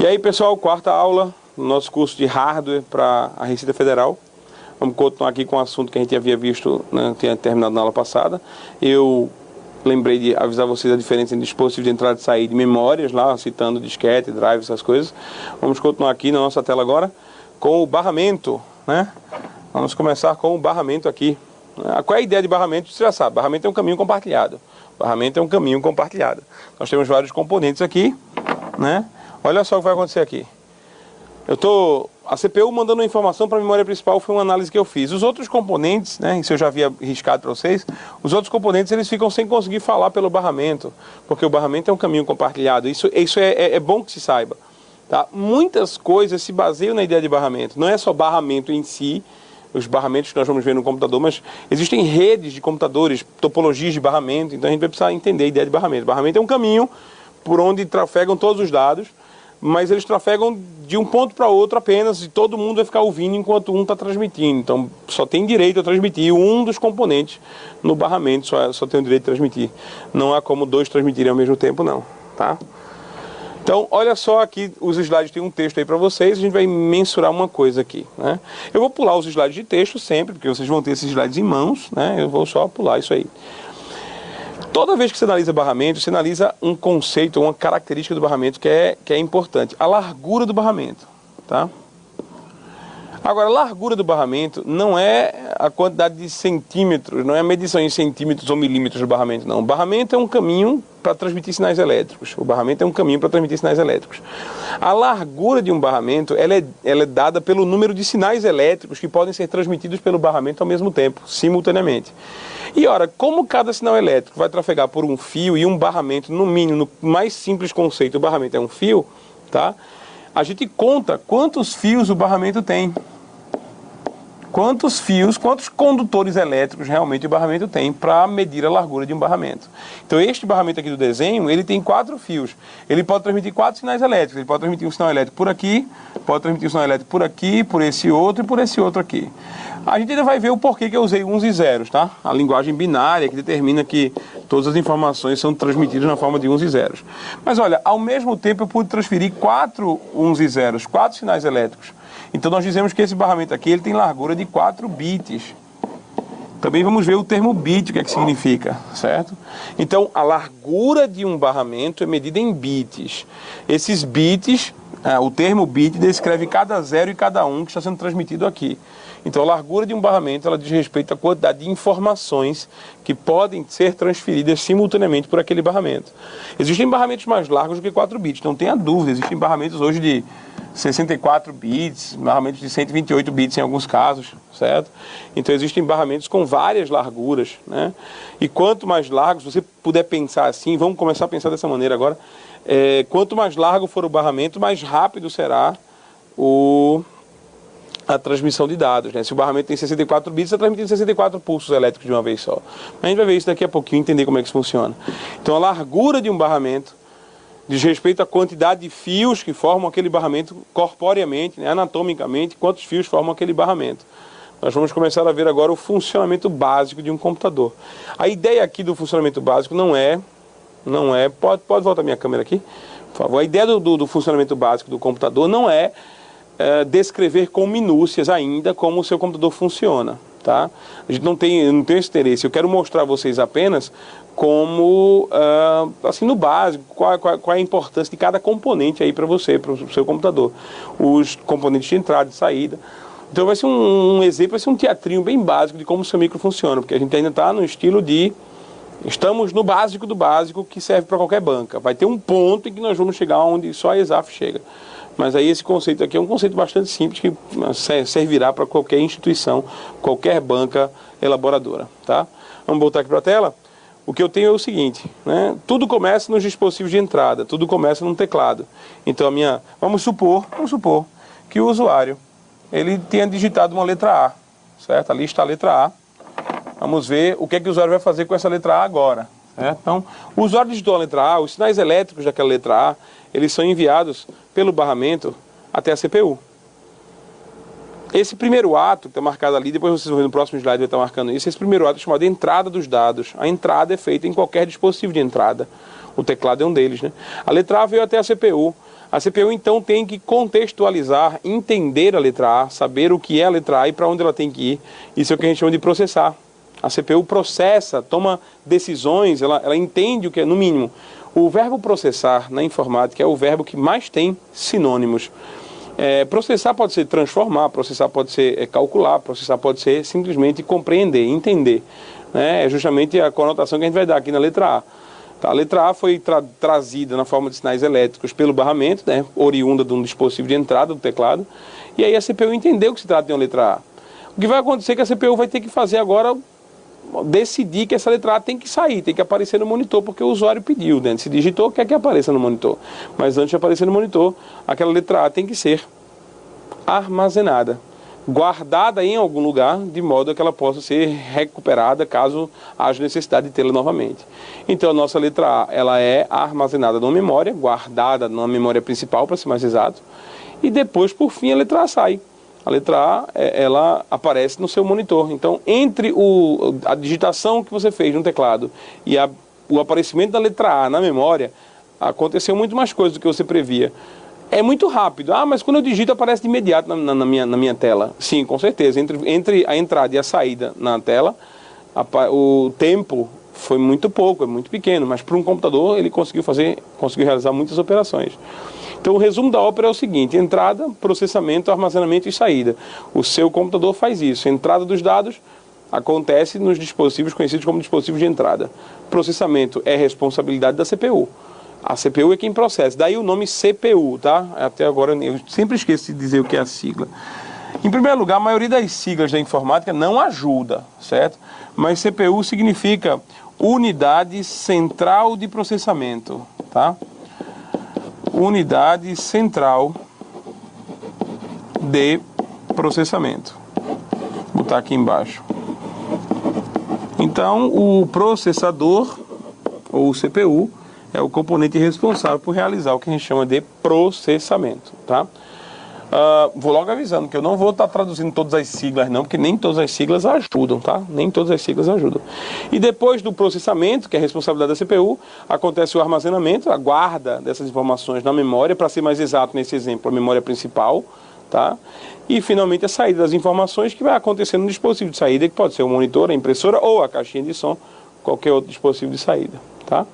E aí, pessoal, quarta aula do nosso curso de hardware para a Receita Federal. Vamos continuar aqui com o assunto que a gente havia visto, né, tinha terminado na aula passada. Eu lembrei de avisar vocês a diferença entre dispositivo de entrada e saída de memórias, lá citando disquete, drive, essas coisas. Vamos continuar aqui na nossa tela agora com o barramento, né? Vamos começar com o barramento aqui. Qual é a ideia de barramento? Você já sabe, barramento é um caminho compartilhado. Barramento é um caminho compartilhado. Nós temos vários componentes aqui, né? Olha só o que vai acontecer aqui. A CPU mandando uma informação para a memória principal, foi uma análise que eu fiz. Os outros componentes, né, isso eu já havia riscado para vocês, os outros componentes eles ficam sem conseguir falar pelo barramento, porque o barramento é um caminho compartilhado. Isso é bom que se saiba. Tá? Muitas coisas se baseiam na ideia de barramento. Não é só barramento em si, os barramentos que nós vamos ver no computador, mas existem redes de computadores, topologias de barramento, então a gente vai precisar entender a ideia de barramento. Barramento é um caminho por onde trafegam todos os dados, mas eles trafegam de um ponto para outro apenas, e todo mundo vai ficar ouvindo enquanto um está transmitindo. Então só tem direito a transmitir um dos componentes no barramento, só tem o direito de transmitir. Não há como dois transmitirem ao mesmo tempo, não. Tá? Então, olha só aqui, os slides tem um texto aí para vocês, a gente vai mensurar uma coisa aqui, né? Eu vou pular os slides de texto sempre, porque vocês vão ter esses slides em mãos, né? Eu vou só pular isso aí. Toda vez que você analisa barramento, você analisa um conceito, uma característica do barramento que é importante. A largura do barramento, tá? Agora, a largura do barramento não é a quantidade de centímetros, não é a medição em centímetros ou milímetros do barramento, não. O barramento é um caminho para transmitir sinais elétricos. O barramento é um caminho para transmitir sinais elétricos. A largura de um barramento, ela é dada pelo número de sinais elétricos que podem ser transmitidos pelo barramento ao mesmo tempo, simultaneamente. E ora, como cada sinal elétrico vai trafegar por um fio e um barramento, no mínimo, no mais simples conceito, o barramento é um fio, tá? A gente conta quantos fios o barramento tem. Quantos fios, quantos condutores elétricos realmente o barramento tem para medir a largura de um barramento. Então este barramento aqui do desenho, ele tem 4 fios. Ele pode transmitir 4 sinais elétricos. Ele pode transmitir um sinal elétrico por aqui, pode transmitir um sinal elétrico por aqui, por esse outro e por esse outro aqui. A gente ainda vai ver o porquê que eu usei uns e zeros, tá? A linguagem binária que determina que todas as informações são transmitidas na forma de uns e zeros. Mas olha, ao mesmo tempo eu pude transferir 4 uns e zeros, 4 sinais elétricos. Então nós dizemos que esse barramento aqui ele tem largura de 4 bits. Também vamos ver o termo bit, o que é que significa, certo? Então a largura de um barramento é medida em bits. Esses bits, o termo bit descreve cada zero e cada um que está sendo transmitido aqui. Então a largura de um barramento ela diz respeito à quantidade de informações que podem ser transferidas simultaneamente por aquele barramento. Existem barramentos mais largos do que 4 bits, não tenha dúvida. Existem barramentos hoje de 64 bits, barramentos de 128 bits em alguns casos, certo? Então existem barramentos com várias larguras, né? E quanto mais largo, se você puder pensar assim, vamos começar a pensar dessa maneira agora, quanto mais largo for o barramento, mais rápido será a transmissão de dados, né? Se o barramento tem 64 bits, está transmitindo 64 pulsos elétricos de uma vez só. Mas a gente vai ver isso daqui a pouquinho, entender como é que isso funciona. Então a largura de um barramento diz respeito à quantidade de fios que formam aquele barramento corporeamente, né, anatomicamente, quantos fios formam aquele barramento. Nós vamos começar a ver agora o funcionamento básico de um computador. A ideia aqui do funcionamento básico não é pode voltar minha câmera aqui, por favor. A ideia do funcionamento básico do computador não é descrever com minúcias ainda como o seu computador funciona, tá? A gente não tem esse interesse. Eu quero mostrar a vocês apenas como, assim, no básico, qual é a importância de cada componente aí para você, para o seu computador. Os componentes de entrada e saída. Então vai ser um exemplo, vai ser um teatrinho bem básico de como o seu micro funciona, porque a gente ainda está no estilo de... Estamos no básico do básico que serve para qualquer banca. Vai ter um ponto em que nós vamos chegar onde só a ESAF chega. Mas aí esse conceito aqui é um conceito bastante simples que servirá para qualquer instituição, qualquer banca elaboradora, tá? Vamos voltar aqui para a tela? O que eu tenho é o seguinte, né? Tudo começa nos dispositivos de entrada, tudo começa num teclado. Então vamos supor que o usuário ele tenha digitado uma letra A, certo? Ali está a letra A. Vamos ver o que é que o usuário vai fazer com essa letra A agora. Então, o usuário digitou a letra A, os sinais elétricos daquela letra A, eles são enviados pelo barramento até a CPU. Esse primeiro ato, que está marcado ali, depois vocês vão ver no próximo slide, vai estar marcando isso. Esse primeiro ato é chamado de entrada dos dados. A entrada é feita em qualquer dispositivo de entrada. O teclado é um deles, né? A letra A veio até a CPU. A CPU, então, tem que contextualizar, entender a letra A, saber o que é a letra A e para onde ela tem que ir. Isso é o que a gente chama de processar. A CPU processa, toma decisões, ela entende o que é, no mínimo. O verbo processar, na informática, é o verbo que mais tem sinônimos. Processar pode ser transformar, processar pode ser calcular, processar pode ser simplesmente compreender, entender. Né? É justamente a conotação que a gente vai dar aqui na letra A. Tá, a letra A foi trazida na forma de sinais elétricos pelo barramento, né? Oriunda de um dispositivo de entrada do teclado, e aí a CPU entendeu que se trata de uma letra A. O que vai acontecer é que a CPU vai ter que fazer agora, decidir que essa letra A tem que sair, tem que aparecer no monitor, porque o usuário pediu, né? Se digitou, quer que apareça no monitor. Mas antes de aparecer no monitor, aquela letra A tem que ser armazenada, guardada em algum lugar, de modo que ela possa ser recuperada caso haja necessidade de tê-la novamente. Então a nossa letra A, ela é armazenada numa memória, guardada numa memória principal, para ser mais exato, e depois, por fim, a letra A sai. A letra A, ela aparece no seu monitor. Então, entre a digitação que você fez no teclado e o aparecimento da letra A na memória, aconteceu muito mais coisa do que você previa. É muito rápido. Ah, mas quando eu digito aparece de imediato na minha tela. Sim, com certeza. Entre a entrada e a saída na tela, o tempo foi muito pouco, é muito pequeno. Mas para um computador ele conseguiu realizar muitas operações. Então o resumo da ópera é o seguinte: entrada, processamento, armazenamento e saída. O seu computador faz isso. A entrada dos dados acontece nos dispositivos conhecidos como dispositivos de entrada. Processamento é responsabilidade da CPU. A CPU é quem processa. Daí o nome CPU, tá? Até agora eu sempre esqueço de dizer o que é a sigla. Em primeiro lugar, a maioria das siglas da informática não ajuda, certo? Mas CPU significa Unidade Central de Processamento, tá? Unidade Central de Processamento. Vou botar aqui embaixo. Então, o processador, ou CPU, é o componente responsável por realizar o que a gente chama de processamento, tá? Vou logo avisando que eu não vou estar traduzindo todas as siglas não, porque nem todas as siglas ajudam, tá? Nem todas as siglas ajudam. E depois do processamento, que é a responsabilidade da CPU, acontece o armazenamento, a guarda dessas informações na memória, para ser mais exato nesse exemplo, a memória principal, tá? E finalmente a saída das informações, que vai acontecer no dispositivo de saída, que pode ser o monitor, a impressora ou a caixinha de som, qualquer outro dispositivo de saída, tá?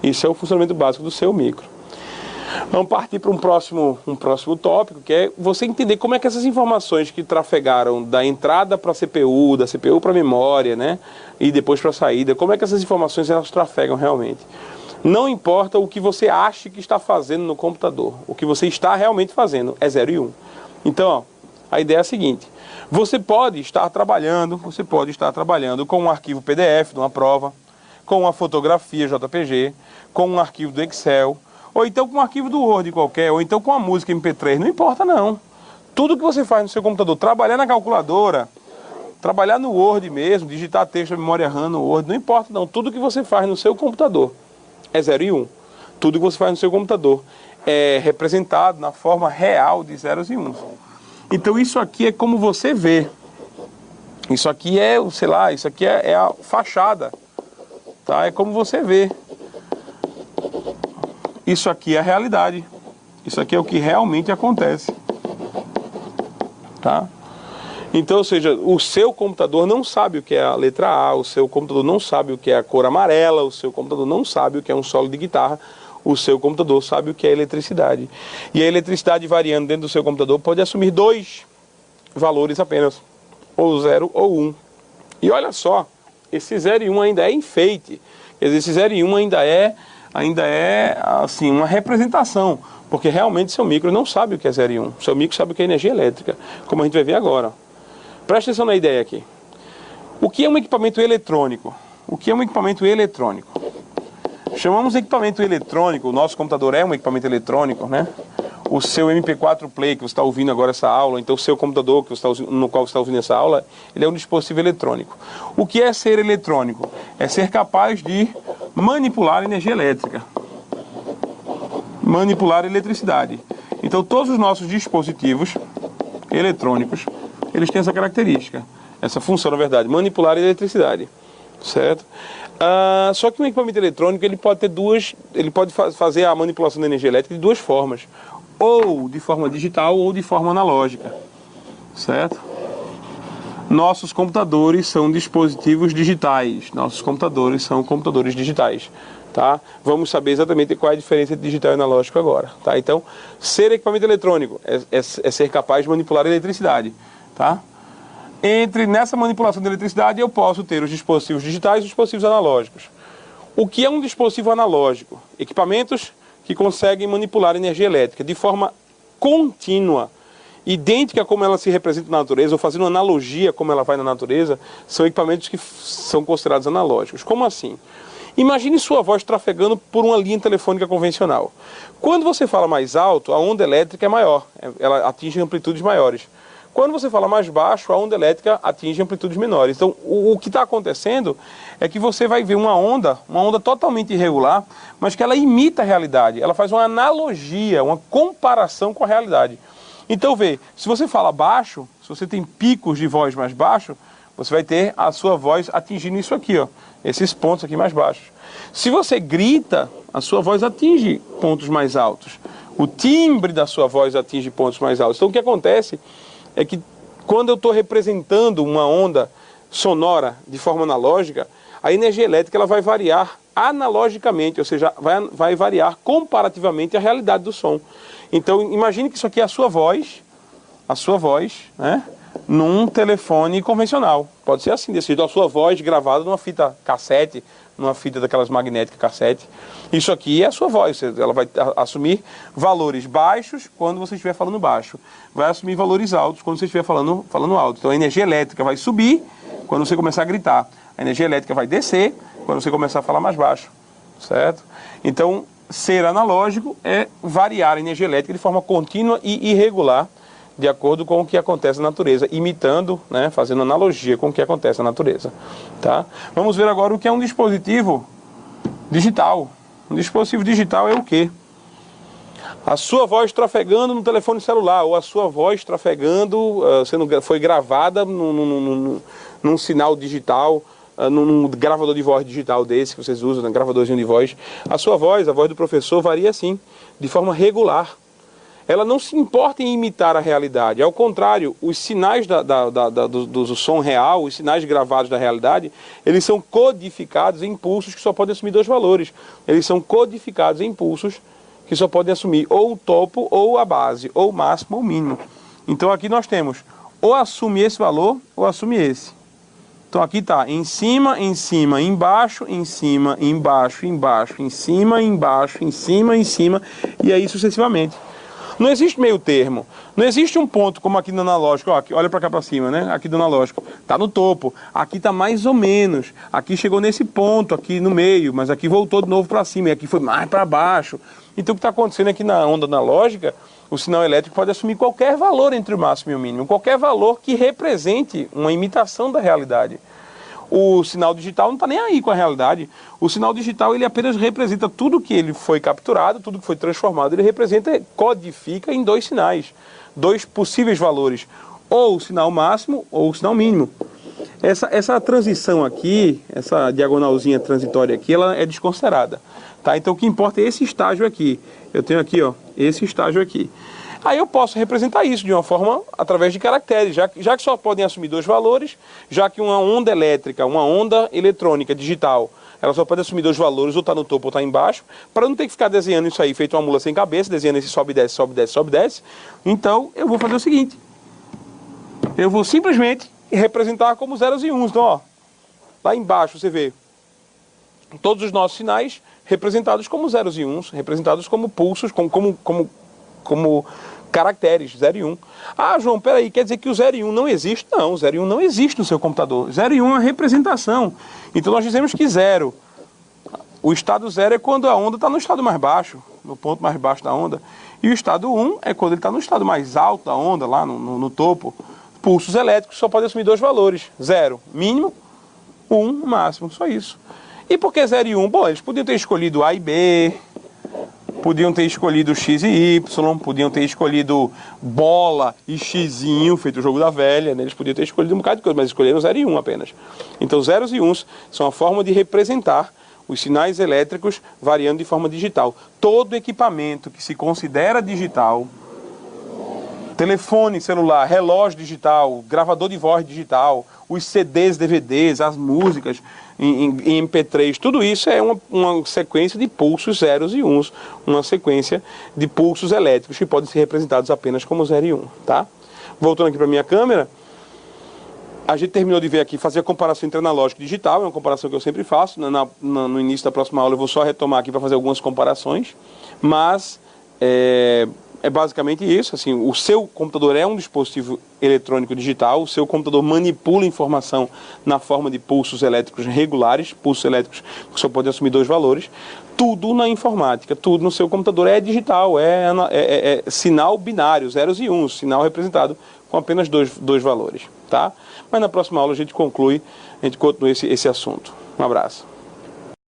Isso é o funcionamento básico do seu micro. Vamos partir para um próximo tópico, que é você entender como é que essas informações que trafegaram da entrada para a CPU, da CPU para a memória, né, e depois para a saída, como é que essas informações elas trafegam realmente. Não importa o que você ache que está fazendo no computador, o que você está realmente fazendo é 0 e 1. Então, ó, a ideia é a seguinte: você pode estar trabalhando com um arquivo PDF de uma prova, com uma fotografia JPG, com um arquivo do Excel, ou então com um arquivo do Word qualquer, ou então com uma música MP3, não importa não. Tudo que você faz no seu computador, trabalhar na calculadora, trabalhar no Word mesmo, digitar texto na memória RAM no Word, não importa não. Tudo que você faz no seu computador é 0 e 1. Tudo que você faz no seu computador é representado na forma real de zeros e uns. Então isso aqui é como você vê. Isso aqui é, sei lá, isso aqui é a fachada. Tá? É como você vê. Isso aqui é a realidade. Isso aqui é o que realmente acontece. Tá? Então, ou seja, o seu computador não sabe o que é a letra A, o seu computador não sabe o que é a cor amarela, o seu computador não sabe o que é um solo de guitarra, o seu computador sabe o que é eletricidade. E a eletricidade variando dentro do seu computador pode assumir 2 valores apenas, ou 0 ou 1. E olha só, esse 0 e 1 ainda é enfeite. Quer dizer, esse 0 e 1 ainda é assim, uma representação, porque realmente seu micro não sabe o que é 0 e 1. Seu micro sabe o que é energia elétrica, como a gente vai ver agora. Presta atenção na ideia aqui. O que é um equipamento eletrônico? O que é um equipamento eletrônico? Chamamos de equipamento eletrônico, o nosso computador é um equipamento eletrônico, né? O seu MP4 Play, que você está ouvindo agora essa aula, então o seu computador no qual você está ouvindo essa aula, ele é um dispositivo eletrônico. O que é ser eletrônico? É ser capaz de manipular energia elétrica. Manipular eletricidade. Então todos os nossos dispositivos eletrônicos eles têm essa característica, essa função, na verdade, manipular a eletricidade, certo? Só que um equipamento eletrônico, ele pode ter ele pode fazer a manipulação da energia elétrica de duas formas, ou de forma digital ou de forma analógica, certo? Nossos computadores são dispositivos digitais, nossos computadores são computadores digitais, tá? Vamos saber exatamente qual é a diferença entre digital e analógico agora, tá? Então, ser equipamento eletrônico é ser capaz de manipular a eletricidade, tá? Nessa manipulação da eletricidade eu posso ter os dispositivos digitais e os dispositivos analógicos. O que é um dispositivo analógico? Equipamentos que conseguem manipular a energia elétrica de forma contínua, idêntica como ela se representa na natureza, ou fazendo uma analogia como ela vai na natureza, são equipamentos que são considerados analógicos. Como assim? Imagine sua voz trafegando por uma linha telefônica convencional. Quando você fala mais alto, a onda elétrica é maior, ela atinge amplitudes maiores. Quando você fala mais baixo, a onda elétrica atinge amplitudes menores. Então, o que está acontecendo é que você vai ver uma onda totalmente irregular, mas que ela imita a realidade. Ela faz uma analogia, uma comparação com a realidade. Então, se você fala baixo, se você tem picos de voz mais baixos, você vai ter a sua voz atingindo isso aqui, ó, esses pontos aqui mais baixos. Se você grita, a sua voz atinge pontos mais altos. O timbre da sua voz atinge pontos mais altos. Então, o que acontece é que quando eu estou representando uma onda sonora de forma analógica, a energia elétrica ela vai variar analogicamente, ou seja, vai variar comparativamente à realidade do som. Então, imagine que isso aqui é a sua voz, né, num telefone convencional. Pode ser assim, desse jeito, a sua voz gravada numa fita cassete, numa fita daquelas magnéticas cassete. Isso aqui é a sua voz, ela vai assumir valores baixos quando você estiver falando baixo. Vai assumir valores altos quando você estiver falando alto. Então a energia elétrica vai subir quando você começar a gritar. A energia elétrica vai descer quando você começar a falar mais baixo, certo? Então, ser analógico é variar a energia elétrica de forma contínua e irregular, de acordo com o que acontece na natureza, imitando, né, fazendo analogia com o que acontece na natureza, tá? Vamos ver agora o que é um dispositivo digital. Um dispositivo digital é o quê? A sua voz trafegando no telefone celular, ou a sua voz trafegando, foi gravada num sinal digital, num gravador de voz digital desse que vocês usam, um gravadorzinho de voz. A sua voz, a voz do professor, varia assim, de forma regular. Ela não se importa em imitar a realidade. Ao contrário, os sinais do som real, os sinais gravados da realidade, eles são codificados em impulsos que só podem assumir dois valores. Eles são codificados em impulsos que só podem assumir ou o topo, ou a base, ou o máximo, ou o mínimo. Então aqui nós temos ou assume esse valor, ou assume esse. Então aqui está em cima, embaixo, em cima, embaixo, embaixo, em cima, embaixo, em cima, e aí sucessivamente. Não existe meio termo, não existe um ponto como aqui no analógico, ó, aqui, olha para cá para cima, né? Aqui do analógico, tá no topo, aqui tá mais ou menos, aqui chegou nesse ponto, aqui no meio, mas aqui voltou de novo para cima, e aqui foi mais para baixo. Então o que está acontecendo aqui na onda analógica, o sinal elétrico pode assumir qualquer valor entre o máximo e o mínimo, qualquer valor que represente uma imitação da realidade. O sinal digital não está nem aí com a realidade. O sinal digital ele apenas representa tudo que ele foi capturado, tudo que foi transformado. Ele representa, codifica em dois sinais, dois possíveis valores, ou o sinal máximo ou o sinal mínimo. Essa transição aqui, essa diagonalzinha transitória aqui, ela é desconsiderada, tá? Então o que importa é esse estágio aqui. Eu tenho aqui, ó, esse estágio aqui. Aí eu posso representar isso de uma forma através de caracteres, já que só podem assumir dois valores, já que uma onda elétrica, uma onda eletrônica digital, ela só pode assumir dois valores, ou está no topo ou está embaixo, para não ter que ficar desenhando isso aí, feito uma mula sem cabeça, desenhando esse sobe e desce, sobe e desce, sobe e desce. Então eu vou fazer o seguinte, eu vou simplesmente representar como zeros e uns. Então, ó, lá embaixo você vê todos os nossos sinais representados como zeros e uns, representados como pulsos, como caracteres, 0 e 1. Ah, João, peraí, quer dizer que o 0 e 1 não existe? Não, o 0 e 1 não existe no seu computador. 0 e 1 é uma representação. Então nós dizemos que 0, o estado 0 é quando a onda está no estado mais baixo, no ponto mais baixo da onda. E o estado 1 é quando ele está no estado mais alto da onda, lá no topo. Pulsos elétricos só podem assumir dois valores, 0, mínimo, 1, máximo, só isso. E por que 0 e 1? Bom, eles podiam ter escolhido A e B, podiam ter escolhido X e Y, podiam ter escolhido bola e Xinho, feito o jogo da velha, né? Eles podiam ter escolhido um bocado de coisa, mas escolheram 0 e 1 apenas. Então, zeros e uns são a forma de representar os sinais elétricos variando de forma digital. Todo equipamento que se considera digital, telefone celular, relógio digital, gravador de voz digital, os CDs, DVDs, as músicas em MP3, tudo isso é uma sequência de pulsos zeros e uns, uma sequência de pulsos elétricos que podem ser representados apenas como 0 e 1, tá? Voltando aqui para minha câmera, a gente terminou de ver aqui, fazer a comparação entre analógico e digital, é uma comparação que eu sempre faço, no início da próxima aula eu vou só retomar aqui para fazer algumas comparações, mas é basicamente isso, assim, o seu computador é um dispositivo eletrônico digital, o seu computador manipula informação na forma de pulsos elétricos regulares, pulsos elétricos que só podem assumir 2 valores, tudo na informática, tudo no seu computador é digital, é sinal binário, zeros e uns, sinal representado com apenas dois valores, tá? Mas na próxima aula a gente conclui, a gente continua esse assunto. Um abraço.